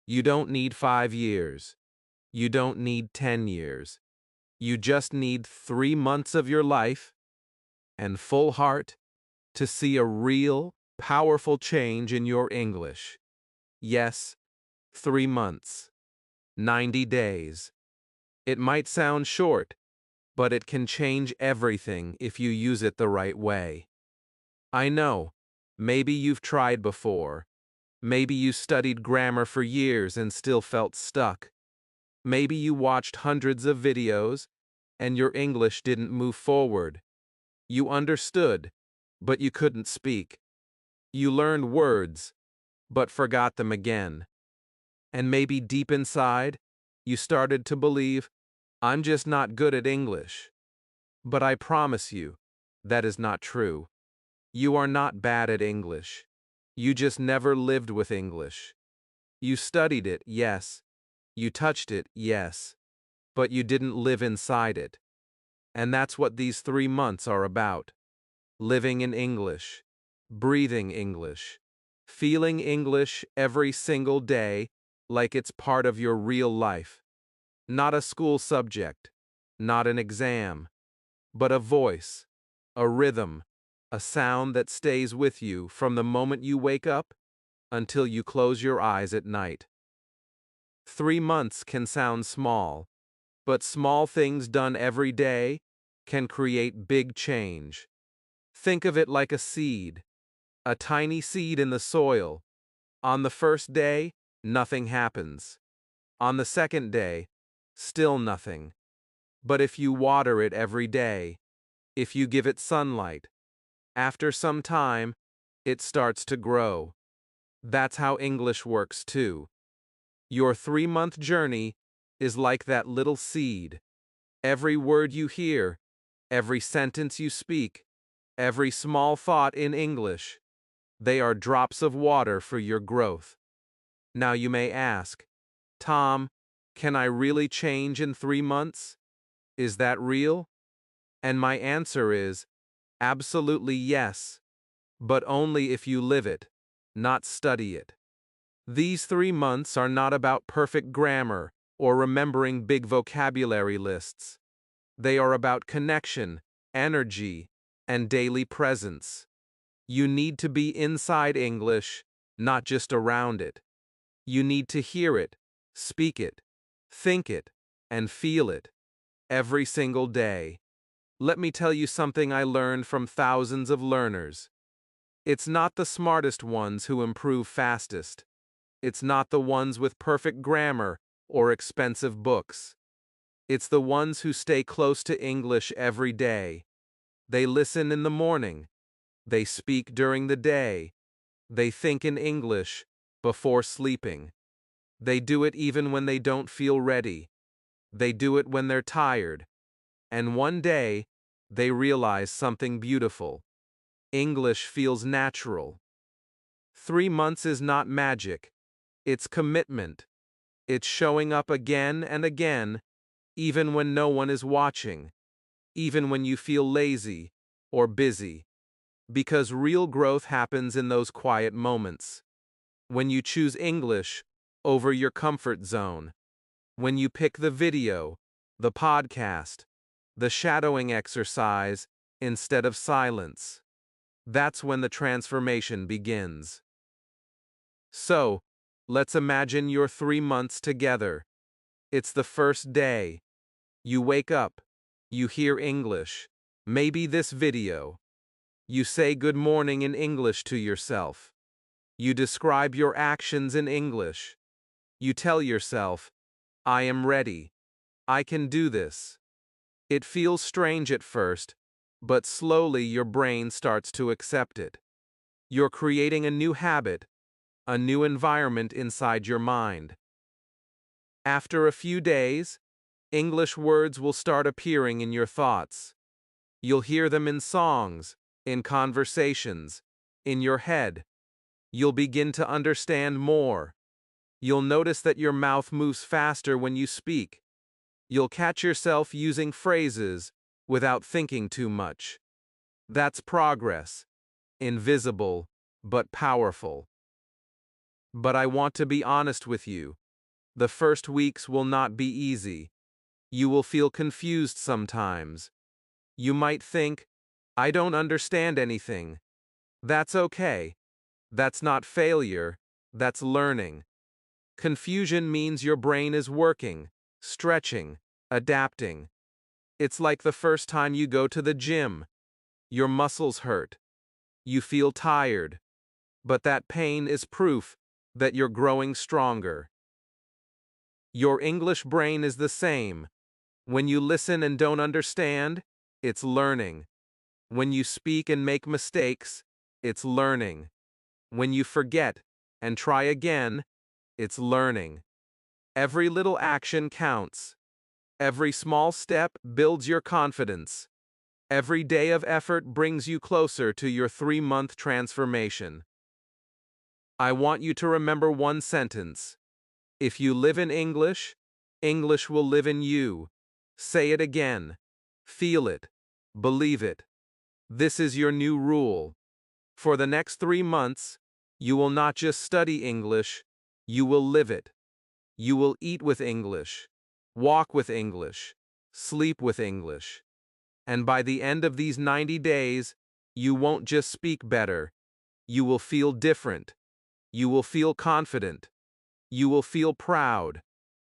You don't need 5 years. You don't need 10 years. You just need 3 months of your life and full heart to see a real, powerful change in your English. Yes, 3 months, 90 days. It might sound short, but it can change everything if you use it the right way. I know, maybe you've tried before. Maybe you studied grammar for years and still felt stuck. Maybe you watched hundreds of videos and your English didn't move forward. You understood, but you couldn't speak. You learned words, but forgot them again. And maybe deep inside, you started to believe, I'm just not good at English. But I promise you, that is not true. You are not bad at English. You just never lived with English. You studied it, yes. You touched it, yes. But you didn't live inside it. And that's what these 3 months are about. Living in English. Breathing English. Feeling English every single day like it's part of your real life. Not a school subject, not an exam, but a voice, a rhythm, a sound that stays with you from the moment you wake up until you close your eyes at night. 3 months can sound small, but small things done every day can create big change. Think of it like a seed, a tiny seed in the soil. On the first day, nothing happens. On the second day, still nothing. But if you water it every day, if you give it sunlight, after some time, it starts to grow. That's how English works too. Your 3-month journey is like that little seed. Every word you hear, every sentence you speak, every small thought in English, they are drops of water for your growth. Now you may ask, Tom, can I really change in 3 months? Is that real? And my answer is, absolutely yes, but only if you live it, not study it. These 3 months are not about perfect grammar or remembering big vocabulary lists. They are about connection, energy, and daily presence. You need to be inside English, not just around it. You need to hear it, speak it, think it, and feel it every single day. Let me tell you something I learned from thousands of learners. It's not the smartest ones who improve fastest. It's not the ones with perfect grammar or expensive books. It's the ones who stay close to English every day. They listen in the morning. They speak during the day. They think in English before sleeping. They do it even when they don't feel ready. They do it when they're tired. And one day, they realize something beautiful. English feels natural. 3 months is not magic. It's commitment. It's showing up again and again, even when no one is watching, even when you feel lazy or busy. Because real growth happens in those quiet moments. When you choose English over your comfort zone. When you pick the video, the podcast, the shadowing exercise instead of silence. That's when the transformation begins. So, let's imagine your 3 months together. It's the first day. You wake up. You hear English. Maybe this video. You say good morning in English to yourself. You describe your actions in English. You tell yourself, I am ready. I can do this. It feels strange at first, but slowly your brain starts to accept it. You're creating a new habit, a new environment inside your mind. After a few days, English words will start appearing in your thoughts. You'll hear them in songs, in conversations, in your head. You'll begin to understand more. You'll notice that your mouth moves faster when you speak. You'll catch yourself using phrases without thinking too much. That's progress. Invisible, but powerful. But I want to be honest with you. The first weeks will not be easy. You will feel confused sometimes. You might think, I don't understand anything. That's okay. That's not failure, that's learning. Confusion means your brain is working, stretching, adapting. It's like the first time you go to the gym. Your muscles hurt. You feel tired. But that pain is proof that you're growing stronger. Your English brain is the same. When you listen and don't understand, it's learning. When you speak and make mistakes, it's learning. When you forget and try again, it's learning. Every little action counts. Every small step builds your confidence. Every day of effort brings you closer to your 3-month transformation. I want you to remember one sentence. If you live in English, English will live in you. Say it again. Feel it. Believe it. This is your new rule. For the next 3 months, you will not just study English, you will live it. You will eat with English, walk with English, sleep with English. And by the end of these 90 days, you won't just speak better. You will feel different. You will feel confident. You will feel proud.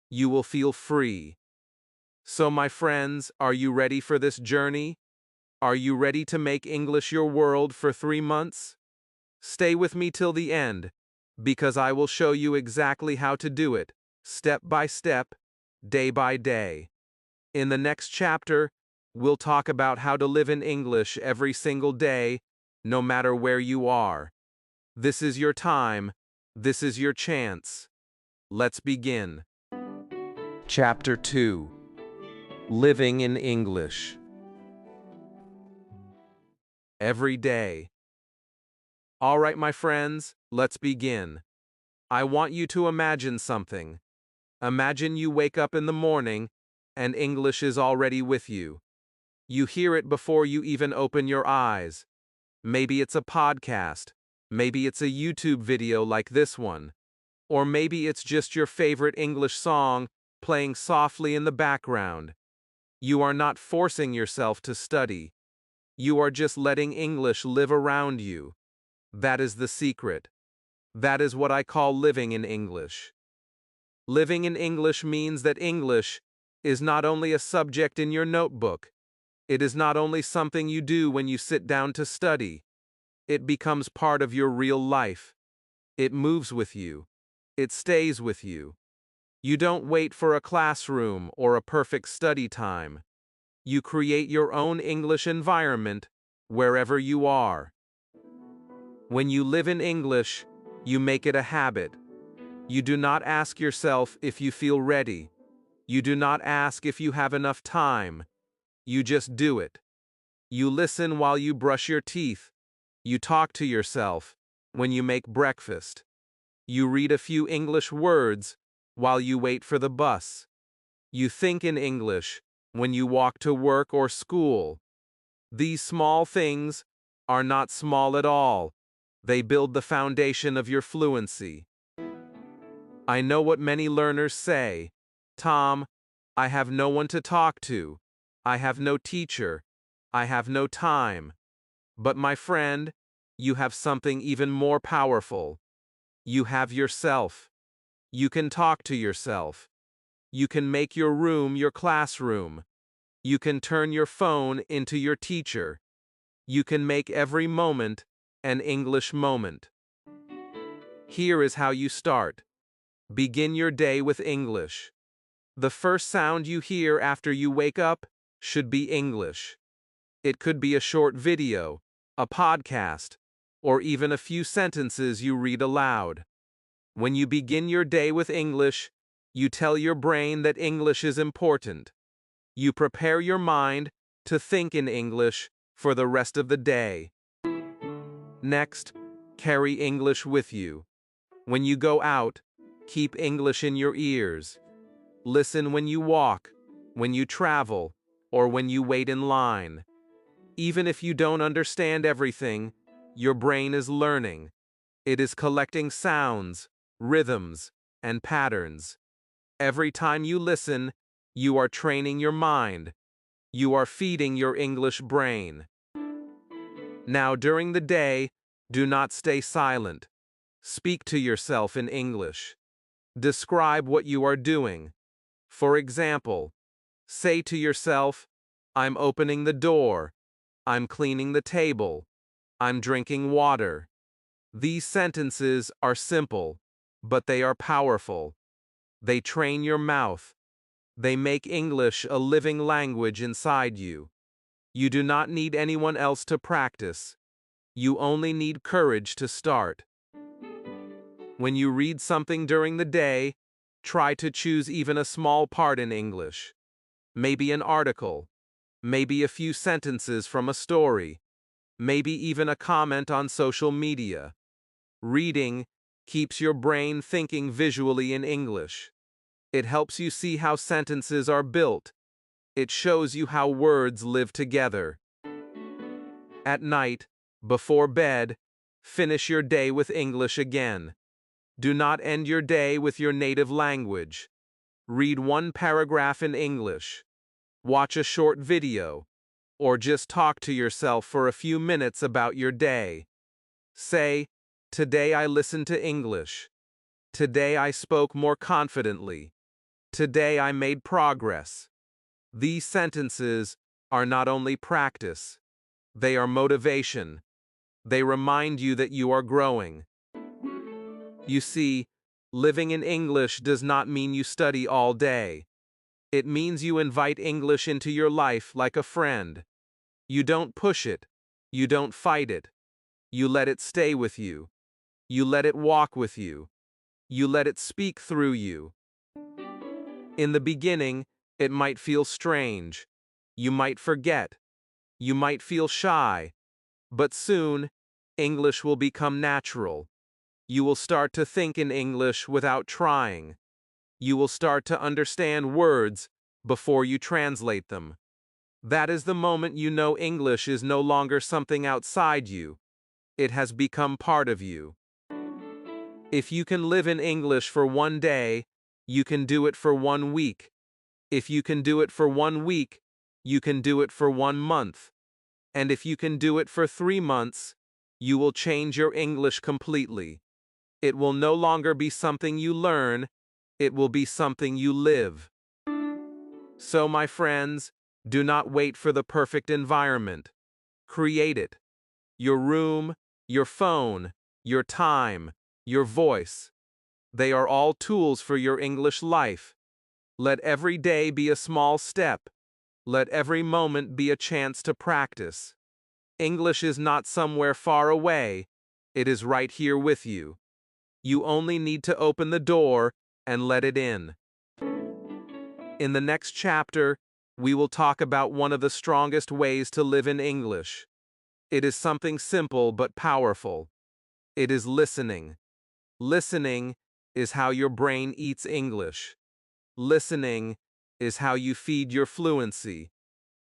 You will feel free. So, my friends, are you ready for this journey? Are you ready to make English your world for 3 months? Stay with me till the end, because I will show you exactly how to do it, step by step, day by day. In the next chapter, we'll talk about how to live in English every single day, no matter where you are. This is your time. This is your chance. Let's begin. Chapter 2. Living in English. Every day. All right, my friends, let's begin. I want you to imagine something. Imagine you wake up in the morning, and English is already with you. You hear it before you even open your eyes. Maybe it's a podcast. Maybe it's a YouTube video like this one. Or maybe it's just your favorite English song playing softly in the background. You are not forcing yourself to study. You are just letting English live around you. That is the secret. That is what I call living in English. Living in English means that English is not only a subject in your notebook. It is not only something you do when you sit down to study. It becomes part of your real life. It moves with you. It stays with you. You don't wait for a classroom or a perfect study time. You create your own English environment wherever you are. When you live in English, you make it a habit. You do not ask yourself if you feel ready. You do not ask if you have enough time. You just do it. You listen while you brush your teeth. You talk to yourself when you make breakfast. You read a few English words while you wait for the bus. You think in English when you walk to work or school. These small things are not small at all. They build the foundation of your fluency. I know what many learners say. Tom, I have no one to talk to. I have no teacher. I have no time. But my friend, you have something even more powerful. You have yourself. You can talk to yourself. You can make your room your classroom. You can turn your phone into your teacher. You can make every moment an English moment. Here is how you start. Begin your day with English. The first sound you hear after you wake up should be English. It could be a short video, a podcast, or even a few sentences you read aloud. When you begin your day with English, you tell your brain that English is important. You prepare your mind to think in English for the rest of the day. Next, carry English with you. When you go out, keep English in your ears. Listen when you walk, when you travel, or when you wait in line. Even if you don't understand everything, your brain is learning. It is collecting sounds, rhythms, and patterns. Every time you listen, you are training your mind. You are feeding your English brain. Now, during the day, do not stay silent. Speak to yourself in English. Describe what you are doing. For example, say to yourself, I'm opening the door. I'm cleaning the table. I'm drinking water. These sentences are simple, but they are powerful. They train your mouth. They make English a living language inside you. You do not need anyone else to practice. You only need courage to start. When you read something during the day, try to choose even a small part in English. Maybe an article, maybe a few sentences from a story, maybe even a comment on social media. Reading keeps your brain thinking visually in English. It helps you see how sentences are built. It shows you how words live together. At night, before bed, finish your day with English again. Do not end your day with your native language. Read one paragraph in English. Watch a short video. Or just talk to yourself for a few minutes about your day. Say, today I listened to English. Today I spoke more confidently. Today I made progress. These sentences are not only practice, they are motivation. They remind you that you are growing. You see, living in English does not mean you study all day. It means you invite English into your life like a friend. You don't push it. You don't fight it. You let it stay with you. You let it walk with you. You let it speak through you. In the beginning, it might feel strange. You might forget. You might feel shy. But soon, English will become natural. You will start to think in English without trying. You will start to understand words before you translate them. That is the moment you know English is no longer something outside you. It has become part of you. If you can live in English for one day, you can do it for 1 week. If you can do it for 1 week, you can do it for 1 month. And if you can do it for 3 months, you will change your English completely. It will no longer be something you learn, it will be something you live. So, my friends, do not wait for the perfect environment. Create it. Your room, your phone, your time, your voice. They are all tools for your English life. Let every day be a small step. Let every moment be a chance to practice. English is not somewhere far away. It is right here with you. You only need to open the door and let it in. In the next chapter, we will talk about one of the strongest ways to live in English. It is something simple but powerful. It is listening. Listening is how your brain eats English. Listening is how you feed your fluency.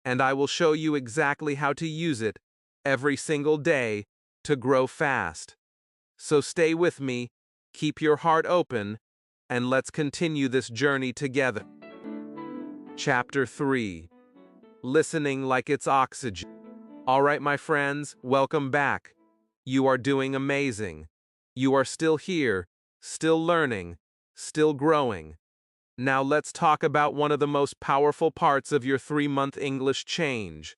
And I will show you exactly how to use it every single day to grow fast. So stay with me, keep your heart open, and let's continue this journey together. Chapter 3. Listening like it's oxygen. All right, my friends, welcome back. You are doing amazing. You are still here, still learning, still growing. Now let's talk about one of the most powerful parts of your 3-month English change.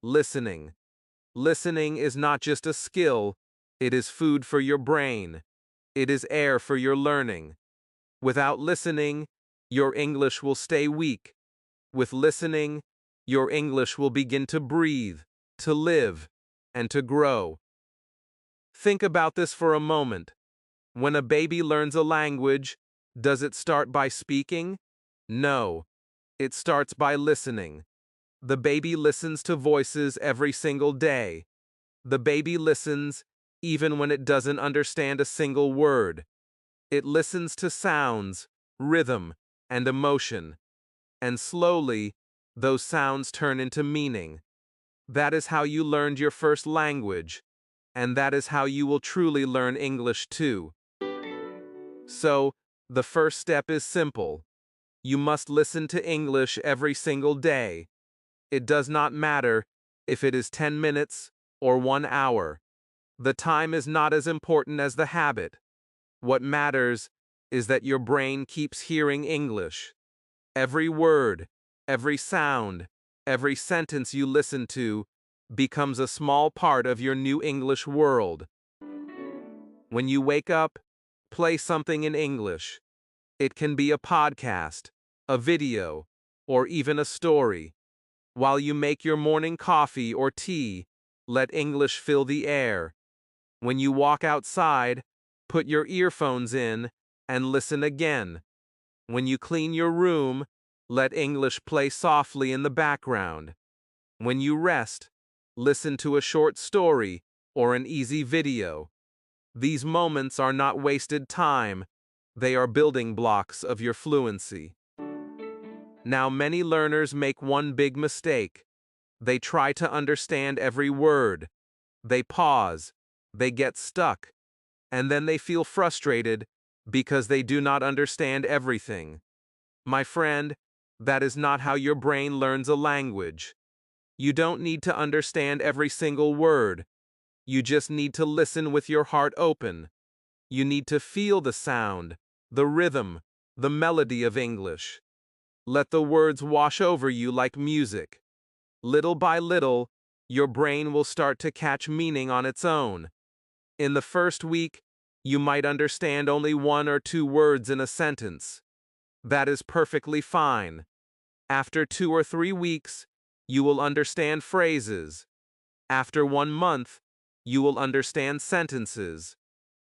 Listening. Listening is not just a skill, it is food for your brain. It is air for your learning. Without listening, your English will stay weak. With listening, your English will begin to breathe, to live, and to grow. Think about this for a moment. When a baby learns a language, does it start by speaking? No. It starts by listening. The baby listens to voices every single day. The baby listens even when it doesn't understand a single word. It listens to sounds, rhythm, and emotion. And slowly, those sounds turn into meaning. That is how you learned your first language, and that is how you will truly learn English too. So, the first step is simple. You must listen to English every single day. It does not matter if it is 10 minutes or 1 hour. The time is not as important as the habit. What matters is that your brain keeps hearing English. Every word, every sound, every sentence you listen to becomes a small part of your new English world. When you wake up, play something in English. It can be a podcast, a video, or even a story. While you make your morning coffee or tea, let English fill the air. When you walk outside, put your earphones in and listen again. When you clean your room, let English play softly in the background. When you rest, listen to a short story or an easy video. These moments are not wasted time, they are building blocks of your fluency. Now, many learners make one big mistake. They try to understand every word. They pause, they get stuck, and then they feel frustrated because they do not understand everything. My friend, that is not how your brain learns a language. You don't need to understand every single word. You just need to listen with your heart open. You need to feel the sound, the rhythm, the melody of English. Let the words wash over you like music. Little by little, your brain will start to catch meaning on its own. In the first week, you might understand only 1 or 2 words in a sentence. That is perfectly fine. After 2 or 3 weeks, you will understand phrases. After 1 month, you will understand sentences.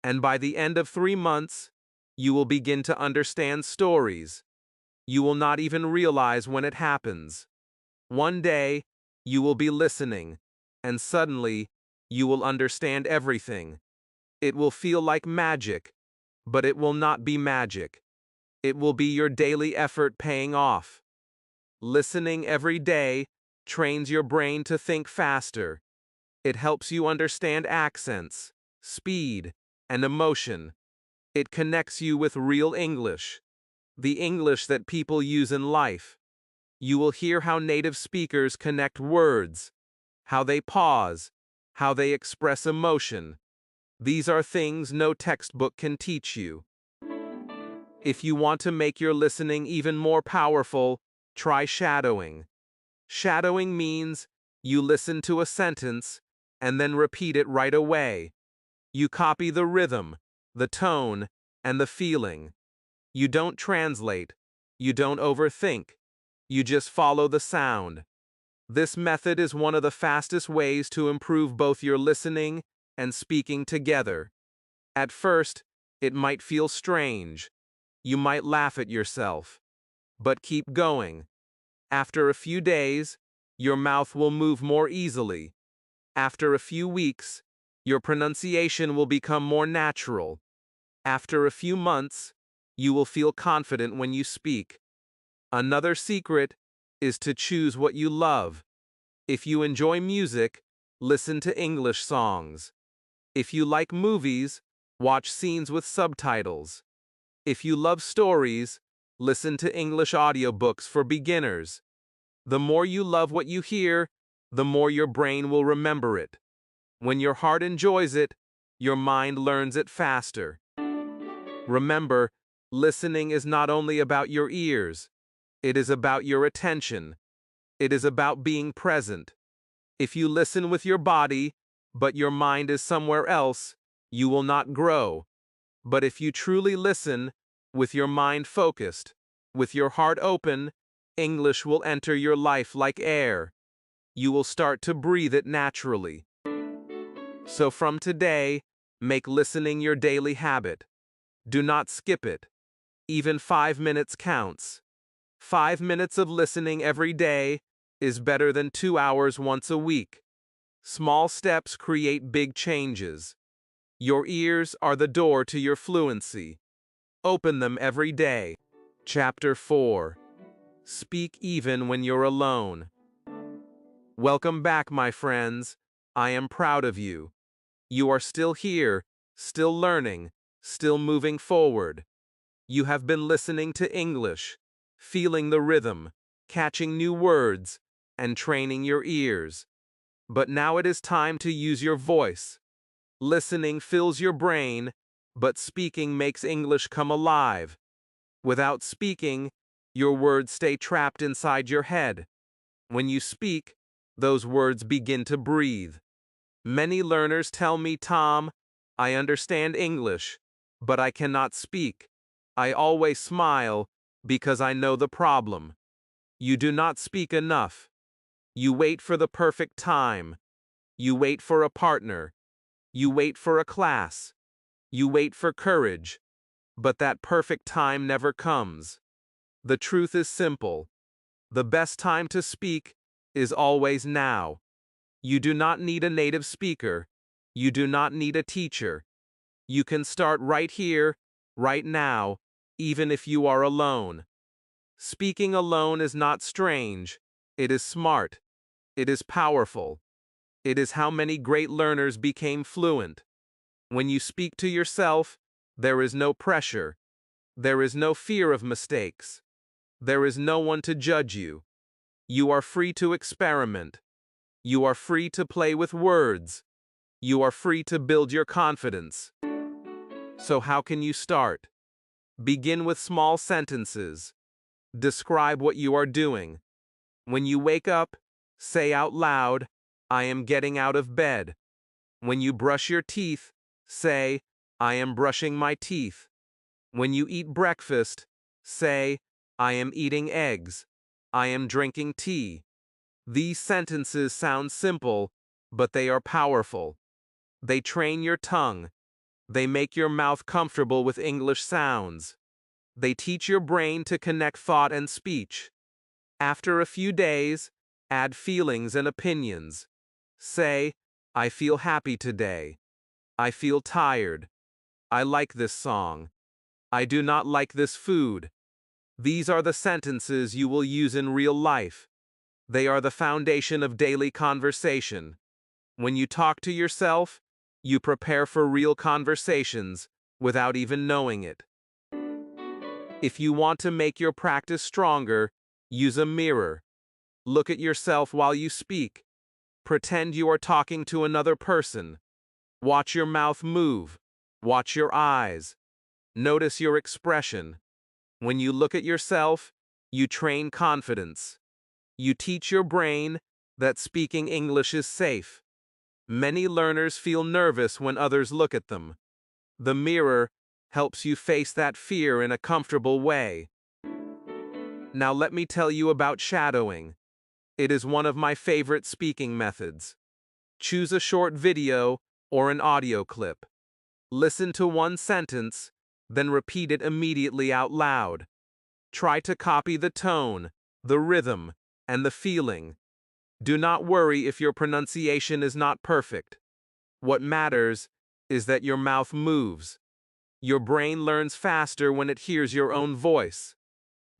And by the end of 3 months, you will begin to understand stories. You will not even realize when it happens. One day, you will be listening, and suddenly, you will understand everything. It will feel like magic, but it will not be magic. It will be your daily effort paying off. Listening every day trains your brain to think faster. It helps you understand accents, speed, and emotion. It connects you with real English, the English that people use in life. You will hear how native speakers connect words, how they pause, how they express emotion. These are things no textbook can teach you. If you want to make your listening even more powerful, try shadowing. Shadowing means you listen to a sentence and then repeat it right away. You copy the rhythm, the tone, and the feeling. You don't translate. You don't overthink. You just follow the sound. This method is one of the fastest ways to improve both your listening and speaking together. At first, it might feel strange. You might laugh at yourself. But keep going. After a few days, your mouth will move more easily. After a few weeks, your pronunciation will become more natural. After a few months, you will feel confident when you speak. Another secret is to choose what you love. If you enjoy music, listen to English songs. If you like movies, watch scenes with subtitles. If you love stories, listen to English audiobooks for beginners. The more you love what you hear, the more your brain will remember it. When your heart enjoys it, your mind learns it faster. Remember, listening is not only about your ears, it is about your attention. It is about being present. If you listen with your body, but your mind is somewhere else, you will not grow. But if you truly listen, with your mind focused, with your heart open, English will enter your life like air. You will start to breathe it naturally. So from today, make listening your daily habit. Do not skip it. Even 5 minutes counts. 5 minutes of listening every day is better than 2 hours once a week. Small steps create big changes. Your ears are the door to your fluency. Open them every day. Chapter 4. Speak even when you're alone. Welcome back, my friends. I am proud of you. You are still here, still learning, still moving forward. You have been listening to English, feeling the rhythm, catching new words, and training your ears. But now it is time to use your voice. Listening fills your brain, but speaking makes English come alive. Without speaking, your words stay trapped inside your head. When you speak, those words begin to breathe. Many learners tell me, Tom, I understand English, but I cannot speak. I always smile because I know the problem. You do not speak enough. You wait for the perfect time. You wait for a partner. You wait for a class. You wait for courage. But that perfect time never comes. The truth is simple. The best time to speak is always now. You do not need a native speaker. You do not need a teacher. You can start right here, right now, even if you are alone. Speaking alone is not strange. It is smart. It is powerful. It is how many great learners became fluent. When you speak to yourself, there is no pressure. There is no fear of mistakes. There is no one to judge you. You are free to experiment. You are free to play with words. You are free to build your confidence. So how can you start? Begin with small sentences. Describe what you are doing. When you wake up, say out loud, I am getting out of bed. When you brush your teeth, say, I am brushing my teeth. When you eat breakfast, say, I am eating eggs. I am drinking tea. These sentences sound simple, but they are powerful. They train your tongue. They make your mouth comfortable with English sounds. They teach your brain to connect thought and speech. After a few days, add feelings and opinions. Say, I feel happy today. I feel tired. I like this song. I do not like this food. These are the sentences you will use in real life. They are the foundation of daily conversation. When you talk to yourself, you prepare for real conversations without even knowing it. If you want to make your practice stronger, use a mirror. Look at yourself while you speak. Pretend you are talking to another person. Watch your mouth move. Watch your eyes. Notice your expression. When you look at yourself, you train confidence. You teach your brain that speaking English is safe. Many learners feel nervous when others look at them. The mirror helps you face that fear in a comfortable way. Now let me tell you about shadowing. It is one of my favorite speaking methods. Choose a short video or an audio clip. Listen to one sentence, then repeat it immediately out loud. Try to copy the tone, the rhythm, and the feeling. Do not worry if your pronunciation is not perfect. What matters is that your mouth moves. Your brain learns faster when it hears your own voice.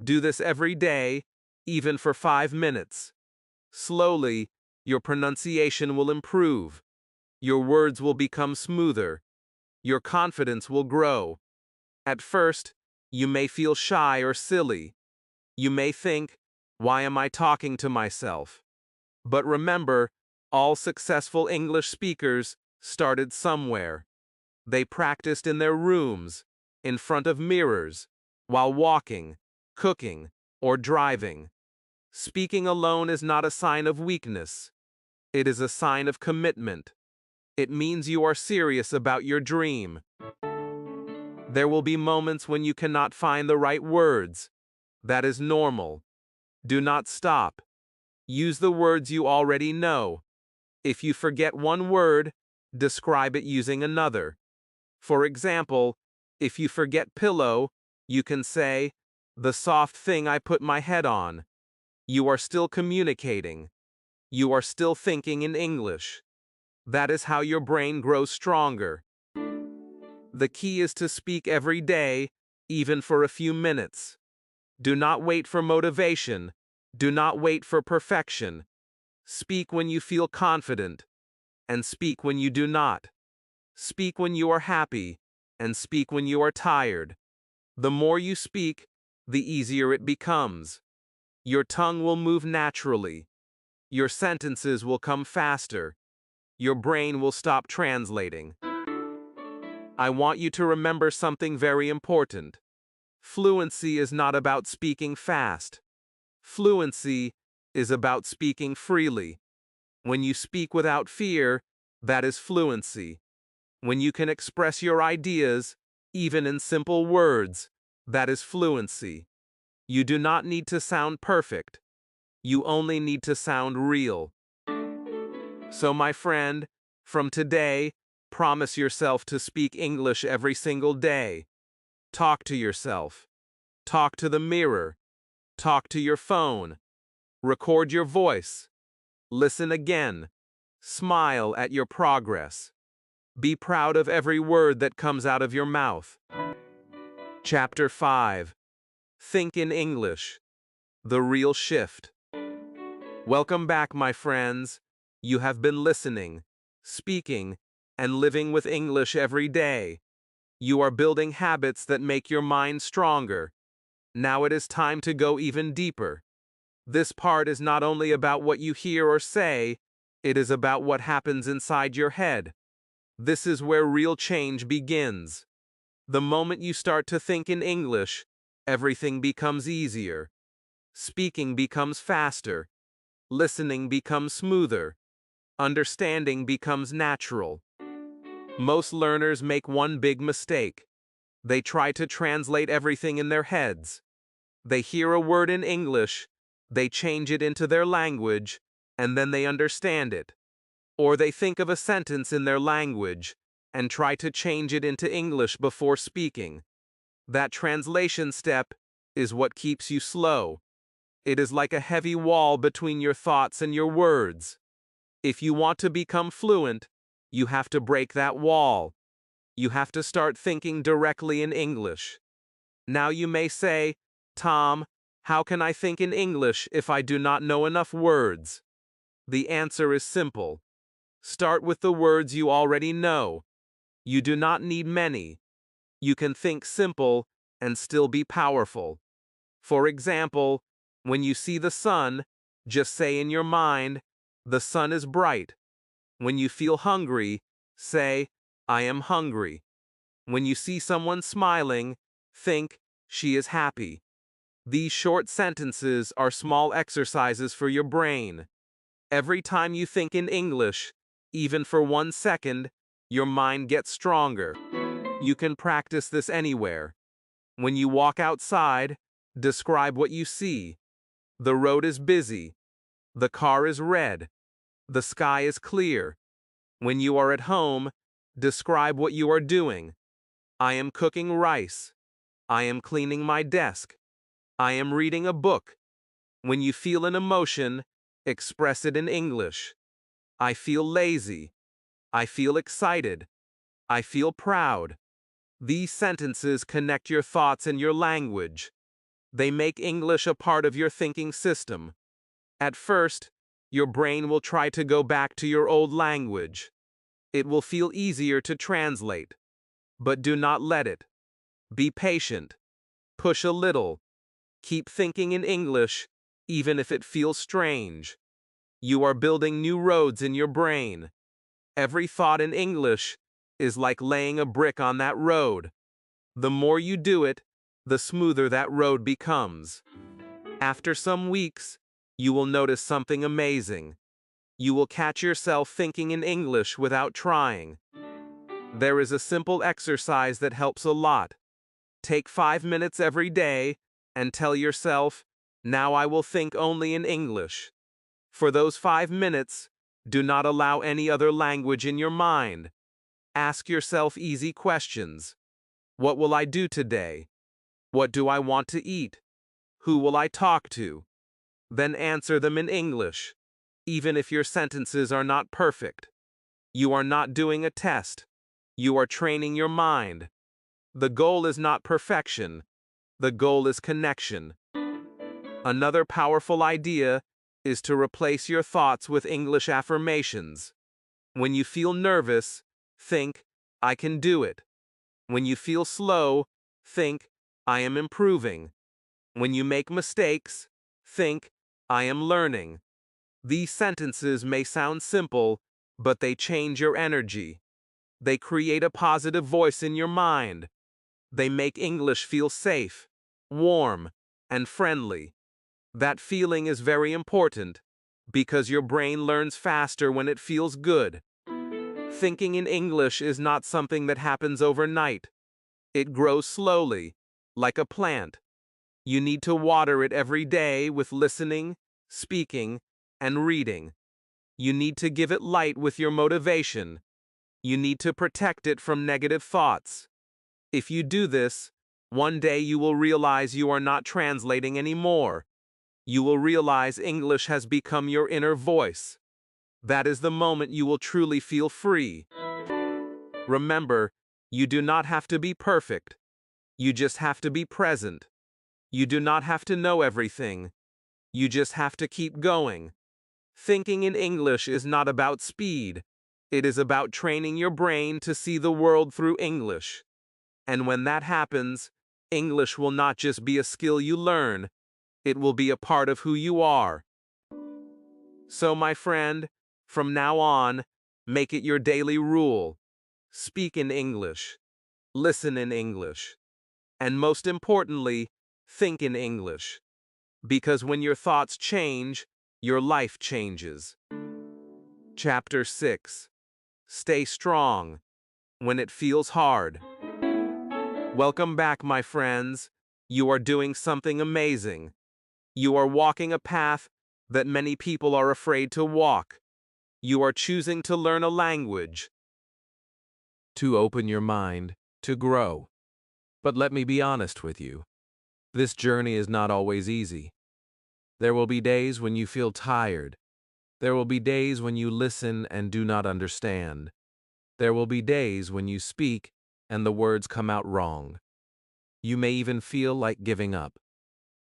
Do this every day, even for 5 minutes. Slowly, your pronunciation will improve. Your words will become smoother. Your confidence will grow. At first, you may feel shy or silly. You may think, why am I talking to myself? But remember, all successful English speakers started somewhere. They practiced in their rooms, in front of mirrors, while walking, cooking, or driving. Speaking alone is not a sign of weakness. It is a sign of commitment. It means you are serious about your dream. There will be moments when you cannot find the right words. That is normal. Do not stop. Use the words you already know. If you forget one word, describe it using another. For example, if you forget pillow, you can say, the soft thing I put my head on. You are still communicating. You are still thinking in English. That is how your brain grows stronger. The key is to speak every day, even for a few minutes. Do not wait for motivation. Do not wait for perfection. Speak when you feel confident, and speak when you do not. Speak when you are happy, and speak when you are tired. The more you speak, the easier it becomes. Your tongue will move naturally. Your sentences will come faster. Your brain will stop translating. I want you to remember something very important. Fluency is not about speaking fast. Fluency is about speaking freely. When you speak without fear, that is fluency. When you can express your ideas, even in simple words, that is fluency. You do not need to sound perfect. You only need to sound real. So, my friend, from today, promise yourself to speak English every single day. Talk to yourself. Talk to the mirror. Talk to your phone. Record your voice. Listen again. Smile at your progress. Be proud of every word that comes out of your mouth. Chapter 5. Think in English. The Real Shift. Welcome back, my friends. You have been listening, speaking, and living with English every day. You are building habits that make your mind stronger. Now it is time to go even deeper. This part is not only about what you hear or say, it is about what happens inside your head. This is where real change begins. The moment you start to think in English, everything becomes easier. Speaking becomes faster. Listening becomes smoother. Understanding becomes natural. Most learners make one big mistake. They try to translate everything in their heads. They hear a word in English, they change it into their language, and then they understand it. Or they think of a sentence in their language and try to change it into English before speaking. That translation step is what keeps you slow. It is like a heavy wall between your thoughts and your words. If you want to become fluent, you have to break that wall. You have to start thinking directly in English. Now you may say, Tom, how can I think in English if I do not know enough words? The answer is simple. Start with the words you already know. You do not need many. You can think simple and still be powerful. For example, when you see the sun, just say in your mind, the sun is bright. When you feel hungry, say, I am hungry. When you see someone smiling, think, she is happy. These short sentences are small exercises for your brain. Every time you think in English, even for 1 second, your mind gets stronger. You can practice this anywhere. When you walk outside, describe what you see. The road is busy. The car is red. The sky is clear. When you are at home, describe what you are doing. I am cooking rice. I am cleaning my desk. I am reading a book. When you feel an emotion, express it in English. I feel lazy. I feel excited. I feel proud. These sentences connect your thoughts and your language. They make English a part of your thinking system. At first, your brain will try to go back to your old language. It will feel easier to translate. But do not let it. Be patient. Push a little. Keep thinking in English, even if it feels strange. You are building new roads in your brain. Every thought in English is like laying a brick on that road. The more you do it, the smoother that road becomes. After some weeks, you will notice something amazing. You will catch yourself thinking in English without trying. There is a simple exercise that helps a lot. Take 5 minutes every day and tell yourself, now I will think only in English. For those 5 minutes, do not allow any other language in your mind. Ask yourself easy questions. What will I do today? What do I want to eat? Who will I talk to? Then answer them in English, even if your sentences are not perfect. You are not doing a test. You are training your mind. The goal is not perfection. The goal is connection. Another powerful idea is to replace your thoughts with English affirmations. When you feel nervous, think, I can do it. When you feel slow, think, I am improving. When you make mistakes, think, I am learning. These sentences may sound simple, but they change your energy. They create a positive voice in your mind. They make English feel safe, warm, and friendly. That feeling is very important because your brain learns faster when it feels good. Thinking in English is not something that happens overnight. It grows slowly, like a plant. You need to water it every day with listening, speaking, and reading. You need to give it light with your motivation. You need to protect it from negative thoughts. If you do this, one day you will realize you are not translating anymore. You will realize English has become your inner voice. That is the moment you will truly feel free. Remember, you do not have to be perfect. You just have to be present. You do not have to know everything. You just have to keep going. Thinking in English is not about speed. It is about training your brain to see the world through English. And when that happens, English will not just be a skill you learn, it will be a part of who you are. So, my friend, from now on, make it your daily rule. Speak in English. Listen in English. And most importantly, think in English. Because when your thoughts change, your life changes. Chapter 6. Stay strong when it feels hard. Welcome back, my friends. You are doing something amazing. You are walking a path that many people are afraid to walk. You are choosing to learn a language, to open your mind, to grow. But let me be honest with you. This journey is not always easy. There will be days when you feel tired. There will be days when you listen and do not understand. There will be days when you speak and the words come out wrong. You may even feel like giving up.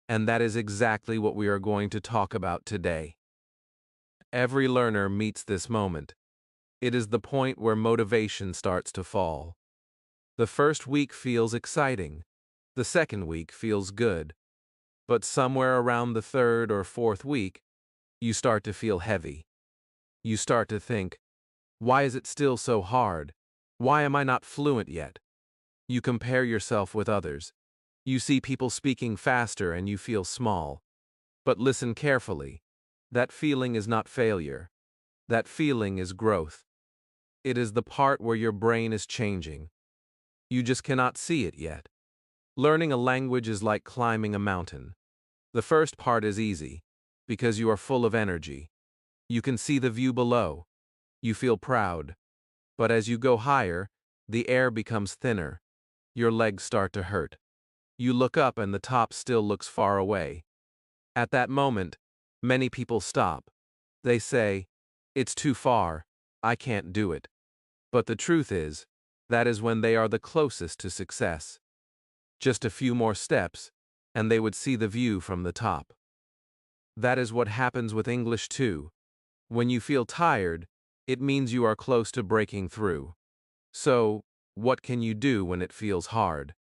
And that is exactly what we are going to talk about today. Every learner meets this moment. It is the point where motivation starts to fall. The first week feels exciting. The second week feels good. But somewhere around the third or fourth week, you start to feel heavy. You start to think, why is it still so hard? Why am I not fluent yet? You compare yourself with others. You see people speaking faster and you feel small. But listen carefully. That feeling is not failure. That feeling is growth. It is the part where your brain is changing. You just cannot see it yet. Learning a language is like climbing a mountain. The first part is easy, because you are full of energy. You can see the view below. You feel proud. But as you go higher, the air becomes thinner. Your legs start to hurt. You look up and the top still looks far away. At that moment, many people stop. They say, it's too far, I can't do it. But the truth is, that is when they are the closest to success. Just a few more steps, and they would see the view from the top. That is what happens with English too. When you feel tired, it means you are close to breaking through. So, what can you do when it feels hard?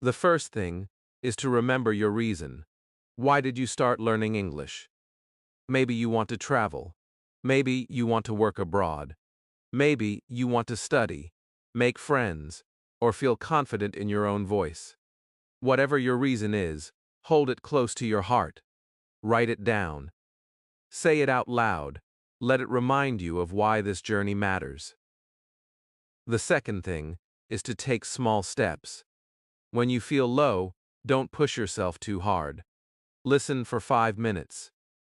The first thing is to remember your reason. Why did you start learning English? Maybe you want to travel. Maybe you want to work abroad. Maybe you want to study, make friends, or feel confident in your own voice. Whatever your reason is, hold it close to your heart. Write it down. Say it out loud. Let it remind you of why this journey matters. The second thing is to take small steps. When you feel low, don't push yourself too hard. Listen for 5 minutes.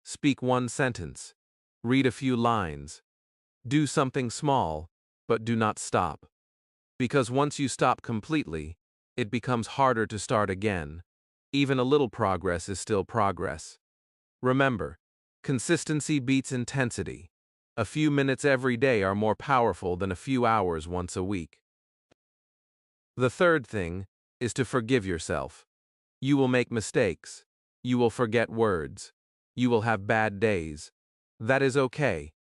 Speak one sentence. Read a few lines. Do something small, but do not stop. Because once you stop completely, it becomes harder to start again. Even a little progress is still progress. Remember, consistency beats intensity. A few minutes every day are more powerful than a few hours once a week. The third thing is to forgive yourself. You will make mistakes. You will forget words. You will have bad days. That is okay.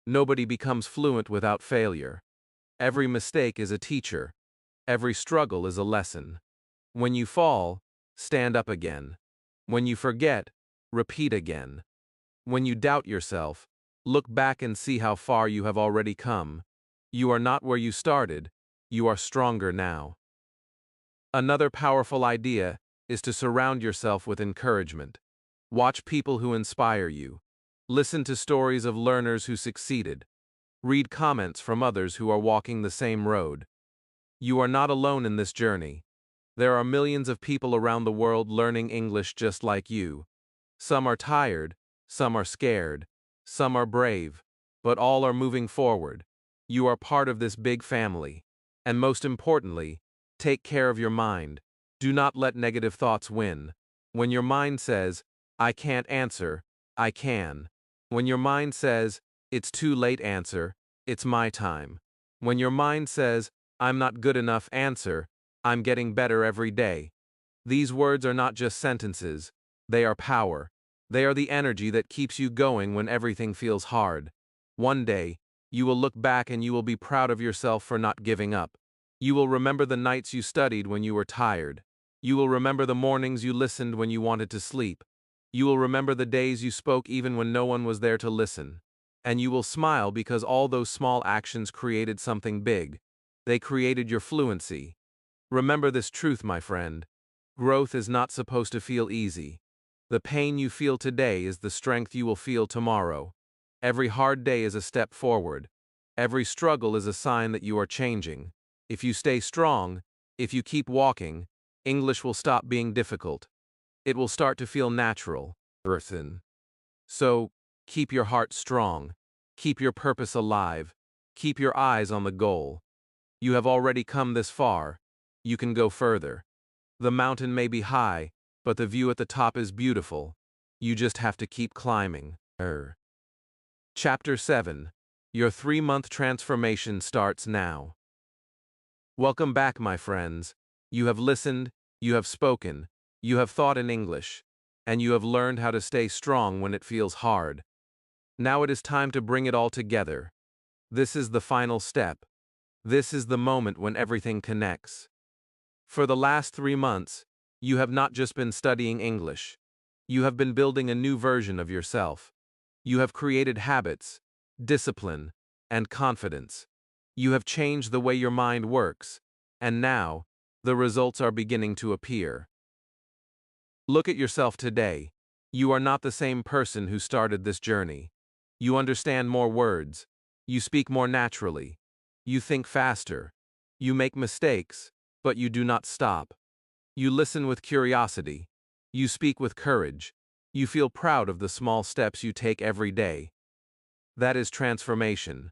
Nobody becomes fluent without failure. Every mistake is a teacher. Every struggle is a lesson. When you fall, stand up again. When you forget, repeat again. When you doubt yourself, look back and see how far you have already come. You are not where you started, you are stronger now. Another powerful idea is to surround yourself with encouragement. Watch people who inspire you. Listen to stories of learners who succeeded. Read comments from others who are walking the same road. You are not alone in this journey. There are millions of people around the world learning English just like you. Some are tired, some are scared, some are brave, but all are moving forward. You are part of this big family. And most importantly, take care of your mind. Do not let negative thoughts win. When your mind says, I can't answer, I can. When your mind says, it's too late, answer, it's my time. When your mind says, I'm not good enough, answer, I'm getting better every day. These words are not just sentences, they are power. They are the energy that keeps you going when everything feels hard. One day, you will look back and you will be proud of yourself for not giving up. You will remember the nights you studied when you were tired. You will remember the mornings you listened when you wanted to sleep. You will remember the days you spoke even when no one was there to listen. And you will smile because all those small actions created something big. They created your fluency. Remember this truth, my friend. Growth is not supposed to feel easy. The pain you feel today is the strength you will feel tomorrow. Every hard day is a step forward. Every struggle is a sign that you are changing. If you stay strong, if you keep walking, English will stop being difficult. It will start to feel natural, earthen. So, keep your heart strong. Keep your purpose alive. Keep your eyes on the goal. You have already come this far. You can go further. The mountain may be high, but the view at the top is beautiful. You just have to keep climbing. Chapter 7. Your 3-month transformation starts now. Welcome back, my friends. You have listened, you have spoken, you have thought in English, and you have learned how to stay strong when it feels hard. Now it is time to bring it all together. This is the final step. This is the moment when everything connects. For the last 3 months, you have not just been studying English. You have been building a new version of yourself. You have created habits, discipline, and confidence. You have changed the way your mind works, and now, the results are beginning to appear. Look at yourself today. You are not the same person who started this journey. You understand more words. You speak more naturally. You think faster. You make mistakes, but you do not stop. You listen with curiosity. You speak with courage. You feel proud of the small steps you take every day. That is transformation.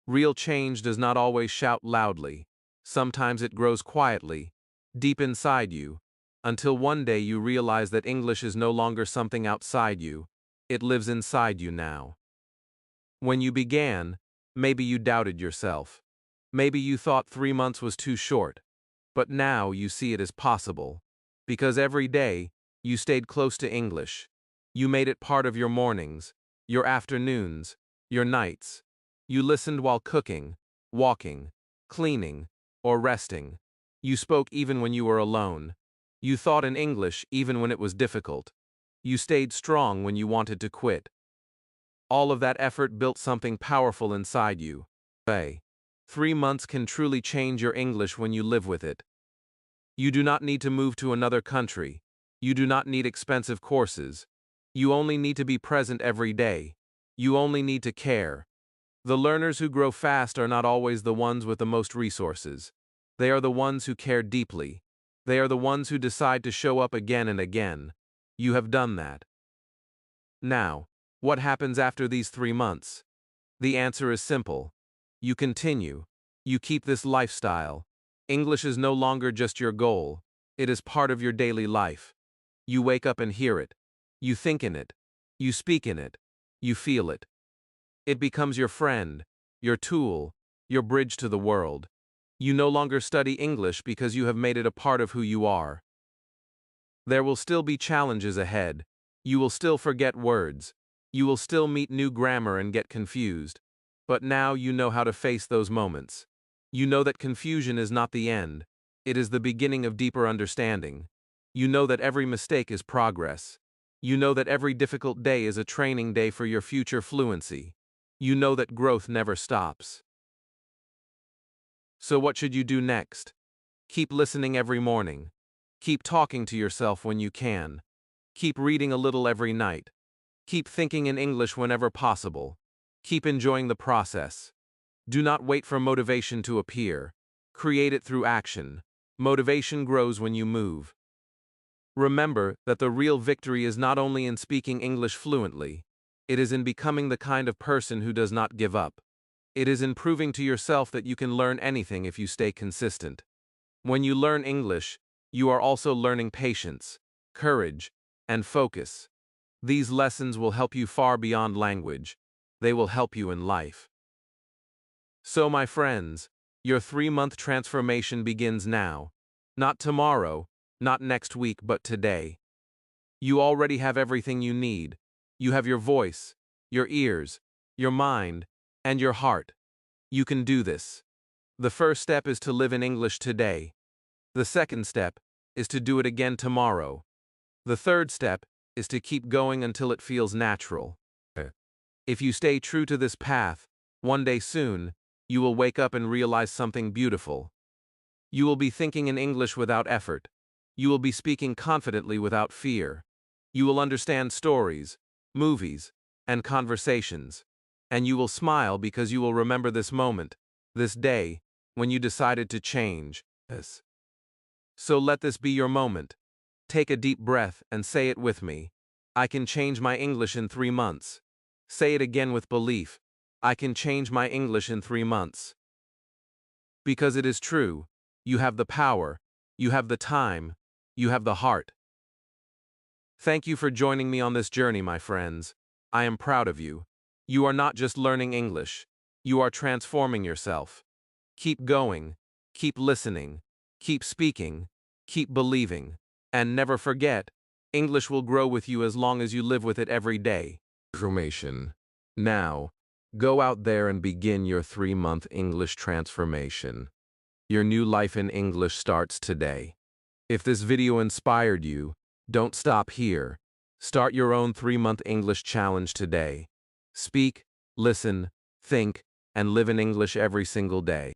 Real change does not always shout loudly. Sometimes it grows quietly, deep inside you, until one day you realize that English is no longer something outside you. It lives inside you now. When you began, maybe you doubted yourself. Maybe you thought 3 months was too short. But now you see it as possible. Because every day, you stayed close to English. You made it part of your mornings, your afternoons, your nights. You listened while cooking, walking, cleaning, or resting. You spoke even when you were alone. You thought in English even when it was difficult. You stayed strong when you wanted to quit. All of that effort built something powerful inside you. 3 months can truly change your English when you live with it. You do not need to move to another country. You do not need expensive courses. You only need to be present every day. You only need to care. The learners who grow fast are not always the ones with the most resources. They are the ones who care deeply. They are the ones who decide to show up again and again. You have done that. Now, what happens after these 3 months? The answer is simple. You continue. You keep this lifestyle. English is no longer just your goal. It is part of your daily life. You wake up and hear it. You think in it. You speak in it. You feel it. It becomes your friend, your tool, your bridge to the world. You no longer study English because you have made it a part of who you are. There will still be challenges ahead. You will still forget words. You will still meet new grammar and get confused. But now you know how to face those moments. You know that confusion is not the end. It is the beginning of deeper understanding. You know that every mistake is progress. You know that every difficult day is a training day for your future fluency. You know that growth never stops. So what should you do next? Keep listening every morning. Keep talking to yourself when you can. Keep reading a little every night. Keep thinking in English whenever possible. Keep enjoying the process. Do not wait for motivation to appear. Create it through action. Motivation grows when you move. Remember that the real victory is not only in speaking English fluently, it is in becoming the kind of person who does not give up. It is in proving to yourself that you can learn anything if you stay consistent. When you learn English, you are also learning patience, courage, and focus. These lessons will help you far beyond language. They will help you in life. So, my friends, your 3-month transformation begins now. Not tomorrow, not next week, but today. You already have everything you need. You have your voice, your ears, your mind, and your heart. You can do this. The first step is to live in English today. The second step is to do it again tomorrow. The third step is to keep going until it feels natural. If you stay true to this path, one day soon, you will wake up and realize something beautiful. You will be thinking in English without effort. You will be speaking confidently without fear. You will understand stories, movies, and conversations. And you will smile because you will remember this moment, this day, when you decided to change. So let this be your moment. Take a deep breath and say it with me. I can change my English in 3 months. Say it again with belief. I can change my English in 3 months. Because it is true. You have the power. You have the time. You have the heart. Thank you for joining me on this journey, my friends. I am proud of you. You are not just learning English. You are transforming yourself. Keep going. Keep listening. Keep speaking. Keep believing. And never forget, English will grow with you as long as you live with it every day. Transformation. Now, go out there and begin your 3-month English transformation. Your new life in English starts today. If this video inspired you, don't stop here. Start your own 3-month English challenge today. Speak, listen, think, and live in English every single day.